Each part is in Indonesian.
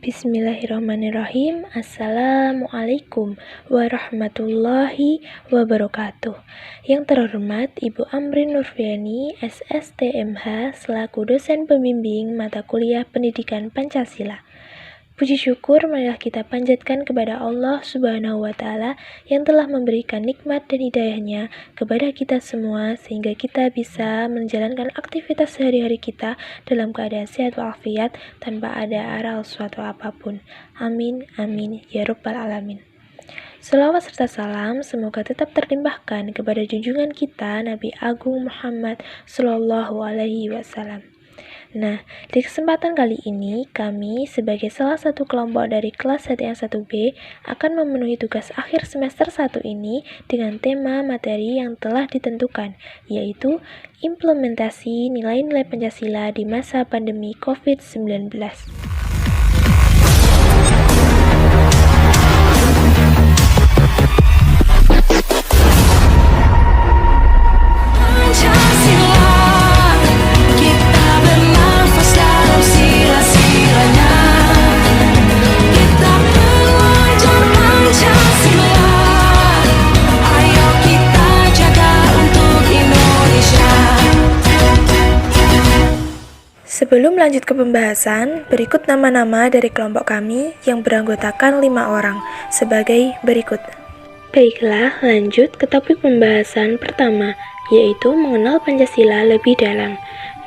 Bismillahirrahmanirrahim. Assalamualaikum warahmatullahi wabarakatuh. Yang terhormat Ibu Amrin Nurfiani, SSTMH, selaku dosen pembimbing mata kuliah Pendidikan Pancasila. Puji syukur marilah kita panjatkan kepada Allah Subhanahu wa Ta'ala yang telah memberikan nikmat dan hidayahnya kepada kita semua sehingga kita bisa menjalankan aktivitas sehari-hari kita dalam keadaan sehat walafiat tanpa ada aral suatu apapun. Amin, amin, ya Rabbal Alamin. Selawat serta salam semoga tetap terlimpahkan kepada junjungan kita Nabi Agung Muhammad Sallallahu Alaihi Wasallam. Nah, di kesempatan kali ini, kami sebagai salah satu kelompok dari kelas HTN 1B akan memenuhi tugas akhir semester 1 ini dengan tema materi yang telah ditentukan, yaitu implementasi nilai-nilai Pancasila di masa pandemi COVID-19. Sebelum lanjut ke pembahasan, berikut nama-nama dari kelompok kami yang beranggotakan 5 orang sebagai berikut. Baiklah, lanjut ke topik pembahasan pertama, yaitu mengenal Pancasila lebih dalam.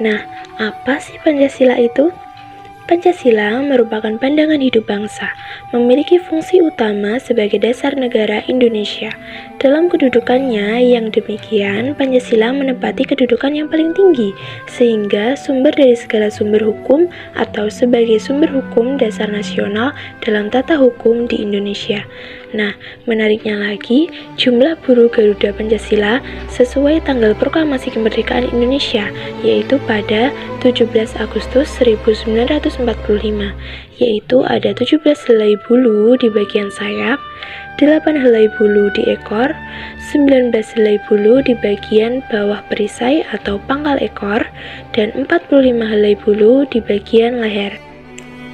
Nah, apa sih Pancasila itu? Pancasila merupakan pandangan hidup bangsa, memiliki fungsi utama sebagai dasar negara Indonesia. Dalam kedudukannya yang demikian, Pancasila menempati kedudukan yang paling tinggi, sehingga sumber dari segala sumber hukum atau sebagai sumber hukum dasar nasional dalam tata hukum di Indonesia. Nah, menariknya lagi, jumlah buruh Garuda Pancasila sesuai tanggal proklamasi kemerdekaan Indonesia, yaitu pada 17 Agustus 1945, yaitu ada 17 helai bulu di bagian sayap, 8 helai bulu di ekor, 19 helai bulu di bagian bawah perisai atau pangkal ekor, dan 45 helai bulu di bagian leher.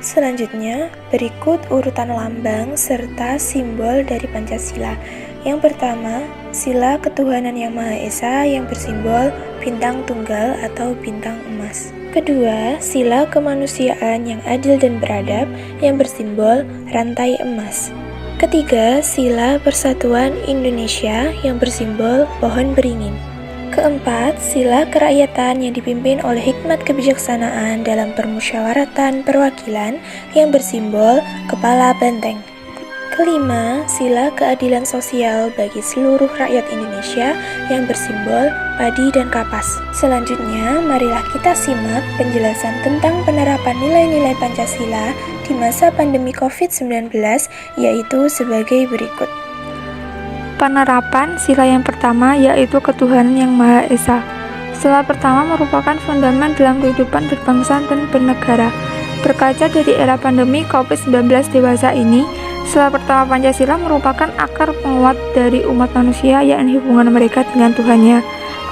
Selanjutnya, berikut urutan lambang serta simbol dari Pancasila. Yang pertama, sila ketuhanan yang Maha Esa yang bersimbol bintang tunggal atau bintang emas. Kedua, sila kemanusiaan yang adil dan beradab yang bersimbol rantai emas. Ketiga, sila persatuan Indonesia yang bersimbol pohon beringin. Keempat, sila kerakyatan yang dipimpin oleh hikmat kebijaksanaan dalam permusyawaratan perwakilan yang bersimbol kepala benteng. Kelima, sila keadilan sosial bagi seluruh rakyat Indonesia yang bersimbol padi dan kapas. Selanjutnya, marilah kita simak penjelasan tentang penerapan nilai-nilai Pancasila di masa pandemi COVID-19, yaitu sebagai berikut. Penerapan sila yang pertama yaitu ketuhanan yang Maha Esa. Sila pertama merupakan fundament dalam kehidupan berbangsa dan bernegara. Berkaca dari era pandemi COVID-19 dewasa ini, sila pertama Pancasila merupakan akar penguat dari umat manusia, yakni hubungan mereka dengan Tuhannya.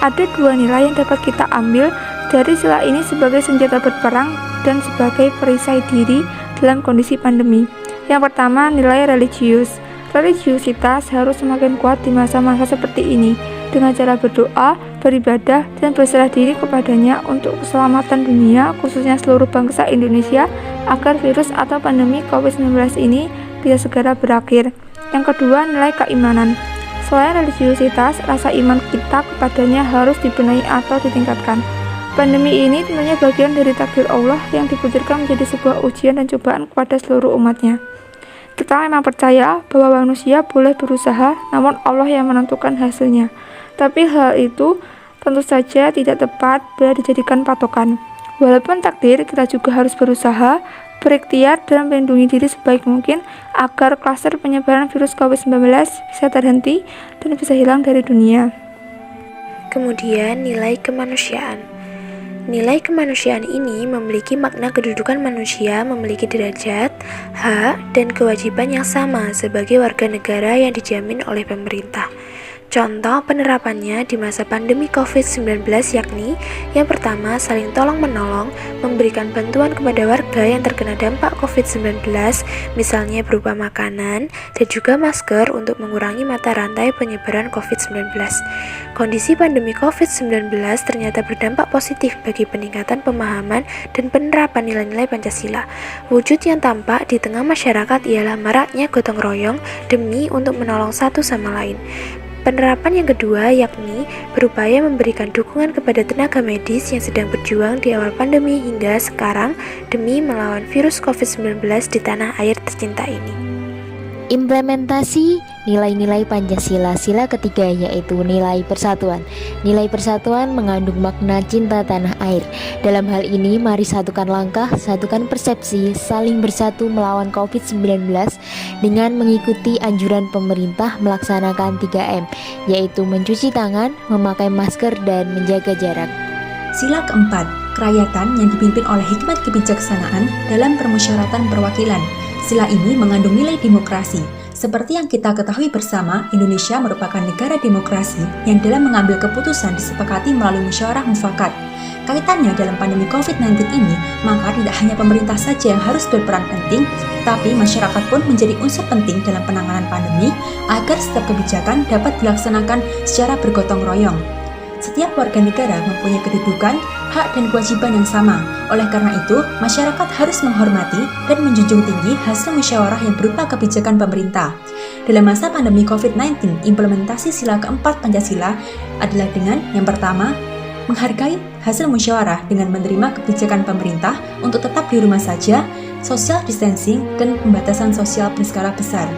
Ada 2 nilai yang dapat kita ambil dari sila ini sebagai senjata berperang dan sebagai perisai diri dalam kondisi pandemi. Yang pertama, nilai religius. Religiusitas harus semakin kuat di masa-masa seperti ini dengan cara berdoa, beribadah, dan berserah diri kepadanya untuk keselamatan dunia, khususnya seluruh bangsa Indonesia, agar virus atau pandemi COVID-19 ini bisa segera berakhir. Yang kedua, nilai keimanan. Selain religiusitas, rasa iman kita kepadanya harus dibenahi atau ditingkatkan. Pandemi ini tentunya bagian dari takdir Allah yang diputuskan menjadi sebuah ujian dan cobaan kepada seluruh umatnya. Kita memang percaya bahwa manusia boleh berusaha, namun Allah yang menentukan hasilnya. Tapi hal itu tentu saja tidak tepat bila dijadikan patokan. Walaupun takdir, kita juga harus berusaha, berikhtiar, dan melindungi diri sebaik mungkin agar klaster penyebaran virus COVID-19 bisa terhenti dan bisa hilang dari dunia. Kemudian, nilai kemanusiaan. Nilai kemanusiaan ini memiliki makna kedudukan manusia memiliki derajat, hak, dan kewajiban yang sama sebagai warga negara yang dijamin oleh pemerintah. Contoh penerapannya di masa pandemi COVID-19 yakni yang pertama, saling tolong-menolong, memberikan bantuan kepada warga yang terkena dampak COVID-19, misalnya berupa makanan dan juga masker untuk mengurangi mata rantai penyebaran COVID-19. Kondisi pandemi COVID-19 ternyata berdampak positif bagi peningkatan pemahaman dan penerapan nilai-nilai Pancasila. Wujud yang tampak di tengah masyarakat ialah maraknya gotong royong demi untuk menolong satu sama lain. Penerapan yang kedua yakni berupaya memberikan dukungan kepada tenaga medis yang sedang berjuang di awal pandemi hingga sekarang demi melawan virus COVID-19 di tanah air tercinta ini. Implementasi nilai-nilai Pancasila sila ketiga yaitu nilai persatuan. Nilai persatuan mengandung makna cinta tanah air. Dalam hal ini mari satukan langkah, satukan persepsi, saling bersatu melawan COVID-19 dengan mengikuti anjuran pemerintah melaksanakan 3M, yaitu mencuci tangan, memakai masker, dan menjaga jarak. Sila keempat, kerakyatan yang dipimpin oleh hikmat kebijaksanaan dalam permusyawaratan perwakilan. Sila ini mengandung nilai demokrasi. Seperti yang kita ketahui bersama, Indonesia merupakan negara demokrasi yang dalam mengambil keputusan disepakati melalui musyawarah mufakat. Kaitannya dalam pandemi COVID-19 ini, maka tidak hanya pemerintah saja yang harus berperan penting, tetapi masyarakat pun menjadi unsur penting dalam penanganan pandemi agar setiap kebijakan dapat dilaksanakan secara bergotong royong. Setiap warga negara mempunyai kedudukan, hak dan kewajiban yang sama. Oleh karena itu, masyarakat harus menghormati dan menjunjung tinggi hasil musyawarah yang berupa kebijakan pemerintah. Dalam masa pandemi COVID-19, implementasi sila keempat Pancasila adalah dengan yang pertama, menghargai hasil musyawarah dengan menerima kebijakan pemerintah untuk tetap di rumah saja, social distancing, dan pembatasan sosial berskala besar.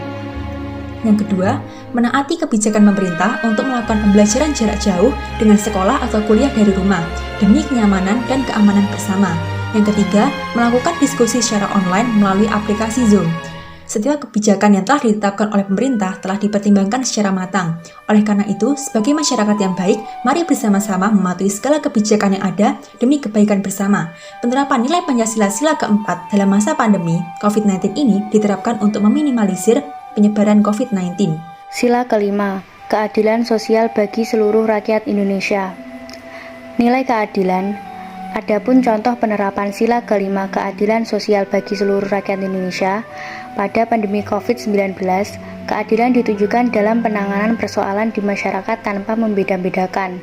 Yang kedua, menaati kebijakan pemerintah untuk melakukan pembelajaran jarak jauh dengan sekolah atau kuliah dari rumah demi kenyamanan dan keamanan bersama. Yang ketiga, melakukan diskusi secara online melalui aplikasi Zoom. Setiap kebijakan yang telah ditetapkan oleh pemerintah telah dipertimbangkan secara matang. Oleh karena itu, sebagai masyarakat yang baik, mari bersama-sama mematuhi segala kebijakan yang ada demi kebaikan bersama. Penerapan nilai Pancasila sila keempat dalam masa pandemi COVID-19 ini diterapkan untuk meminimalisir penyebaran COVID-19. Sila kelima, keadilan sosial bagi seluruh rakyat Indonesia. Nilai keadilan. Adapun contoh penerapan sila kelima keadilan sosial bagi seluruh rakyat Indonesia pada pandemi COVID-19, keadilan ditujukan dalam penanganan persoalan di masyarakat tanpa membeda-bedakan,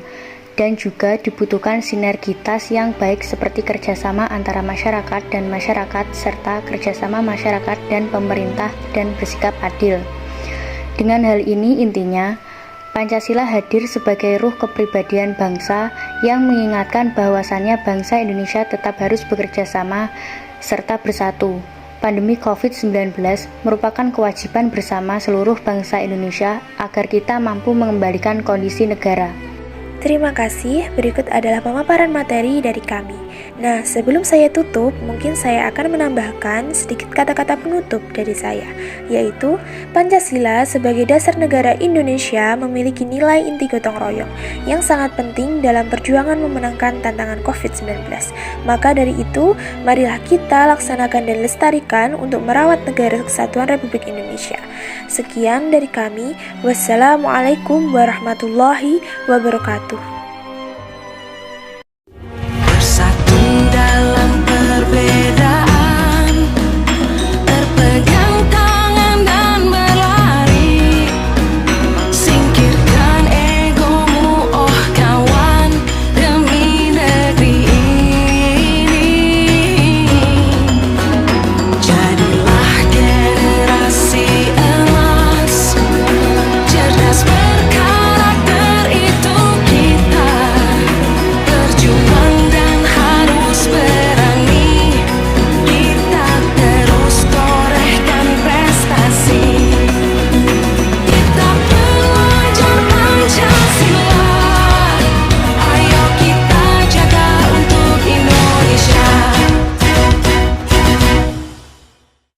dan juga dibutuhkan sinergitas yang baik seperti kerjasama antara masyarakat dan masyarakat serta kerjasama masyarakat dan pemerintah dan bersikap adil. Dengan hal ini intinya, Pancasila hadir sebagai ruh kepribadian bangsa yang mengingatkan bahwasannya bangsa Indonesia tetap harus bekerja sama serta bersatu. Pandemi COVID-19 merupakan kewajiban bersama seluruh bangsa Indonesia agar kita mampu mengembalikan kondisi negara. Terima kasih, berikut adalah pemaparan materi dari kami. Nah, sebelum saya tutup, mungkin saya akan menambahkan sedikit kata-kata penutup dari saya, yaitu Pancasila sebagai dasar negara Indonesia memiliki nilai inti gotong royong yang sangat penting dalam perjuangan memenangkan tantangan COVID-19. Maka dari itu, marilah kita laksanakan dan lestarikan untuk merawat negara kesatuan Republik Indonesia. Sekian dari kami. Wassalamualaikum warahmatullahi wabarakatuh.